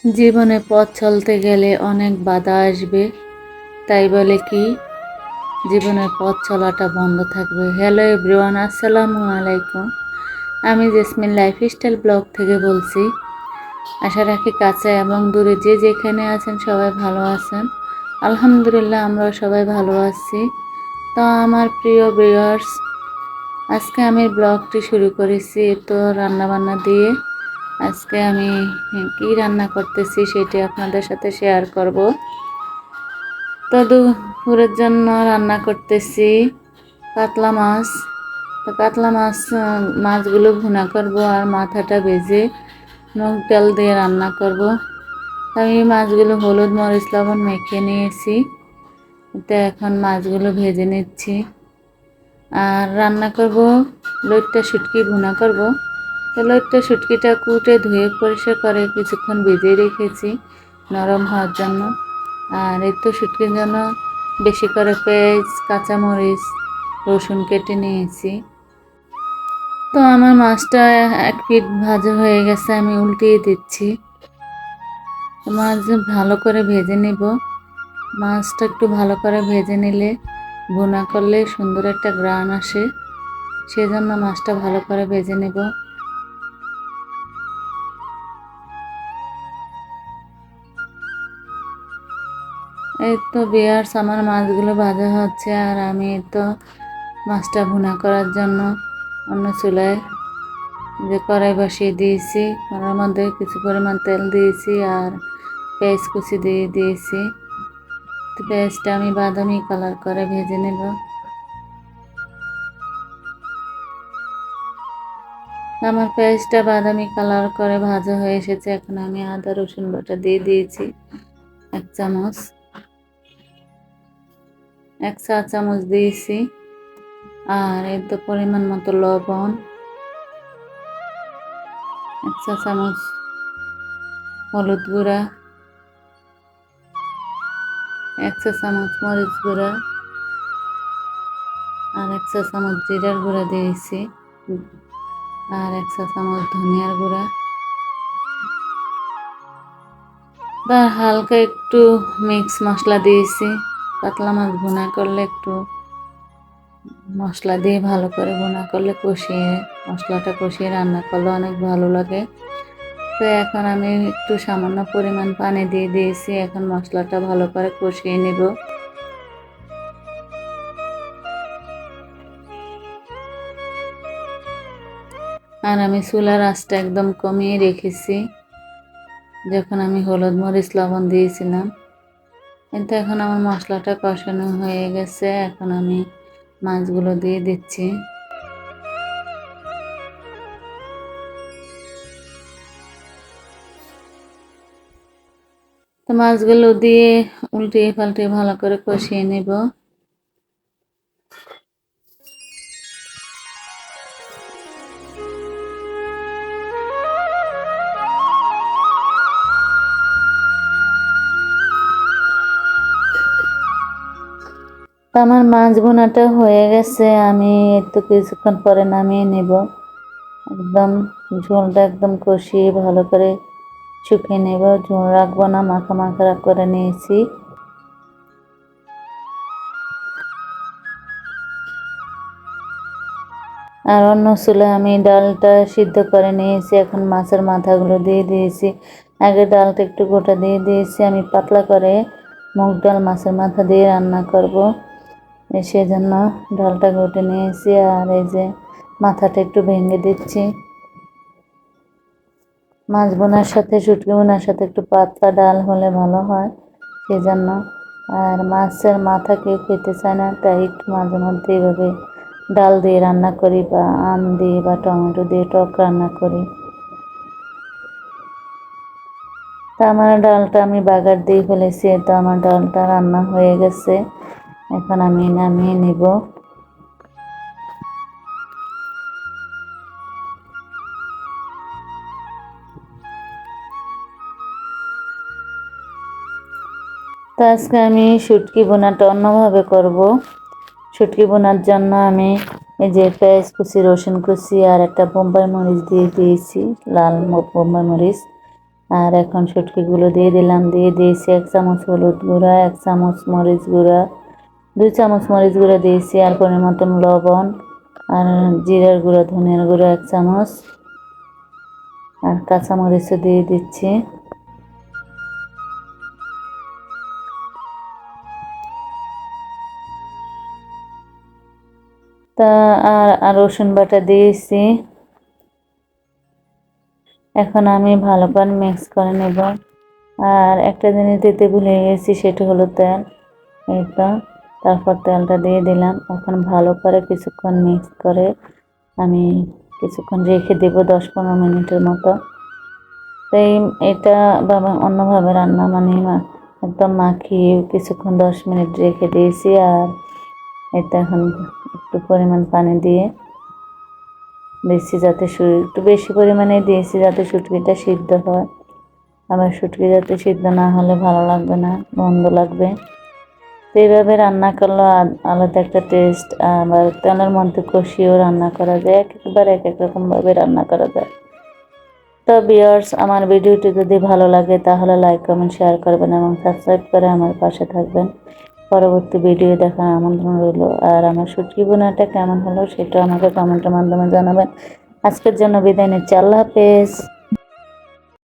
জীবনে পথ চলতে গেলে অনেক বাধা আসবে, তাই বলে কি জীবনের পথ চলাটা বন্ধ থাকবে? হ্যালো এভরিওয়ান, আসসালামু আলাইকুম। আমি জেসমিন লাইফস্টাইল ব্লগ থেকে বলছি। আশা রাখি কাছে এবং দূরে যে যেখানে আছেন সবাই ভালো আছেন। আলহামদুলিল্লাহ, আমরা সবাই ভালো আছি। তো আমার প্রিয় ভিউয়ার্স, আজকে আমি ব্লগটি শুরু করেছি তো রান্নাবান্না দিয়ে। আজকে আমি কি রান্না করতেছি সেটি আপনাদের সাথে শেয়ার করব। তো দুপুরের জন্য রান্না করতেছি কাতলা মাছ। তো কাতলা মাছগুলো ভুনা করব আর মাথাটা ভেজে মুগ ডাল দিয়ে রান্না করব। আমি মাছগুলো হলুদ মরিচ লবণ মেখে নিয়েছি। তো এখন মাছগুলো ভেজে নিচ্ছি আর রান্না করব লইট্টা শুটকি ভুনা করব। তো লইট্টা শুটকিটা কুটে ধুয়ে পরিষ্কার করে কিছুক্ষণ ভিজিয়ে রেখেছি নরম হওয়ার জন্য। আর এই তো শুটকির জন্য বেশি করে পেঁয়াজ কাঁচামরিচ রসুন কেটে নিয়েছি। তো আমার মাছটা এক পিঠ ভাজা হয়ে গেছে, আমি উল্টিয়ে দিচ্ছি। মাছ ভালো করে ভেজে নেব। মাছটা একটু ভালো করে ভেজে নিলে ভুনা করলে সুন্দর একটা গ্রান আসে, সেজন্য মাছটা ভালো করে ভেজে নেব। এই তো ভিউয়ার্স, আমার মাছগুলো ভাজা হচ্ছে আর আমি তো মাছটা ভুনা করার জন্য অন্য চুলায় যে কড়াই বসিয়ে দিয়েছি। কড়াইয়ের মধ্যে কিছু পরিমাণ তেল দিয়েছি আর পেঁয়াজ কুচি দিয়ে দিয়েছি। তো পেঁয়াজটা আমি বাদামি কালার করে ভেজে নেব। আমার পেঁয়াজটা বাদামি কালার করে ভাজা হয়ে এসেছে। এখন আমি আদা রসুন বাটা দিয়ে দিয়েছি এক চামচ, এক চা চামচ দিয়েছি। আর এর তো পরিমাণ মতো লবণ, এক চা চামচ হলুদ গুঁড়া, এক চা চামচ মরিচ গুঁড়া আর এক চা চামচ জিরার গুঁড়া দিয়েছি আর এক চা চামচ ধনিয়ার গুঁড়া। বা হালকা একটু মিক্স মশলা দিয়েছি। কাতলা মাছ ভুনা করলে একটু মশলা দিয়ে ভালো করে ভুনা করলে মশলাটা কষিয়ে রান্না করলে অনেক ভালো লাগে। তো এখন আমি একটু সামান্য পরিমাণ পানি দিয়ে দিয়েছি। এখন মশলাটা ভালো করে কষিয়ে নেব। আর আমি চুলার আঁচটা একদম কমিয়ে রেখেছি যখন আমি হলুদ মরিচ লবণ দিয়েছিলাম। কিন্তু এখন আমার মশলাটা কষানো হয়ে গেছে, এখন আমি মাছগুলো দিয়ে দিচ্ছি। তো মাছগুলো দিয়ে উল্টিয়ে পাল্টিয়ে ভালো করে কষিয়ে নেব। তো আমার মাছ ভুনাটা হয়ে গেছে, আমি একটু কিছুক্ষণ পরে নামিয়ে নেব। একদম ঝোলটা একদম কষিয়ে ভালো করে শুকিয়ে নেব, ঝোল রাখবো না, মাখা মাখা করে নিয়েছি। আর অন্য চুলায় আমি ডালটা সিদ্ধ করে নিয়েছি। এখন মাছের মাথাগুলো দিয়ে দিয়েছি। আগে ডালটা একটু গোটা দিয়ে দিয়েছি, আমি পাতলা করে মুগ ডাল মাছের মাথা দিয়ে রান্না করব, সেজন্য ডালটা ঘুটে নিয়েছি। আর এই যে মাথাটা একটু ভেঙে দিচ্ছি। মাছ বোনার সাথে শুটকি বোনার সাথে একটু পাতলা ডাল হলে ভালো হয়, সেজন্য। আর মাছের মাথা কেউ খেতে চায় না, তাই একটু মাঝে মধ্যে এভাবে ডাল দিয়ে রান্না করি বা আম দিয়ে বা টমেটো দিয়ে টক রান্না করি। তা আমার ডালটা আমি বাগার দিয়ে ফেলেছি, তো আমার ডালটা রান্না হয়ে গেছে। এখন আমি নামিয়ে নিব। তো আজকে আমি শুটকি বোনাটা অন্যভাবে করব। শুটকি বোনার জন্য আমি এই যে পেঁয়াজ কুচি রসুন কুচি আর একটা বোম্বাই মরিচ দিয়ে দিয়েছি, লাল বোম্বাই মরিচ। আর এখন শুটকিগুলো দিয়ে দিলাম, দিয়ে দিয়েছি 1 চামচ হলুদ গুঁড়া, 1 চামচ মরিচ গুঁড়া, 2 চামচ মরিচ গুঁড়া দিয়েছি, আর পরিমাণ মতন লবণ, আর জিরার গুঁড়া, ধনিয়ার গুঁড়া 1 চামচ, আর কাঁচামরিচও দিয়ে দিচ্ছি। তা আর রসুন বাটা দিয়েছি। এখন আমি ভালো করে মিক্স করে নেব। আর একটা জিনিস দিতে ভুলে গেছি, সেটা হলো তেল। এইটা, তারপর তেলটা দিয়ে দিলাম। এখন ভালো করে কিছুক্ষণ মিক্স করে আমি কিছুক্ষণ রেখে দেব, 10-15 মিনিটের মতো। তাই এটা অন্যভাবে রান্না, মানে একদম মাখিয়ে কিছুক্ষণ 10 মিনিট রেখে দিয়েছি। আর এটা এখন একটু পরিমাণ পানি দিয়ে দিয়েছি, যাতে একটু বেশি পরিমাণে দিয়েছি যাতে শুটকিটা সিদ্ধ হয়। আবার শুটকি যাতে সিদ্ধ না হলে ভালো লাগবে না, গন্ধ লাগবে। তো এইভাবে রান্না করলে আলাদা একটা টেস্ট। আবার তেলের মধ্যে কষিয়েও রান্না করা যায়, একবার এক এক রকমভাবে রান্না করা যায়। তো ভিউয়ার্স, আমার ভিডিওটি যদি ভালো লাগে তাহলে লাইক, কমেন্ট, শেয়ার করবেন এবং সাবস্ক্রাইব করে আমার পাশে থাকবেন। পরবর্তী ভিডিও দেখার আমন্ত্রণ রইল। আর আমার শুটকি বোনাটা কেমন হলো সেটা আমাকে কমেন্টের মাধ্যমে জানাবেন। আজকের জন্য বিদায় নিচ্ছি। আল্লাহ হাফেজ।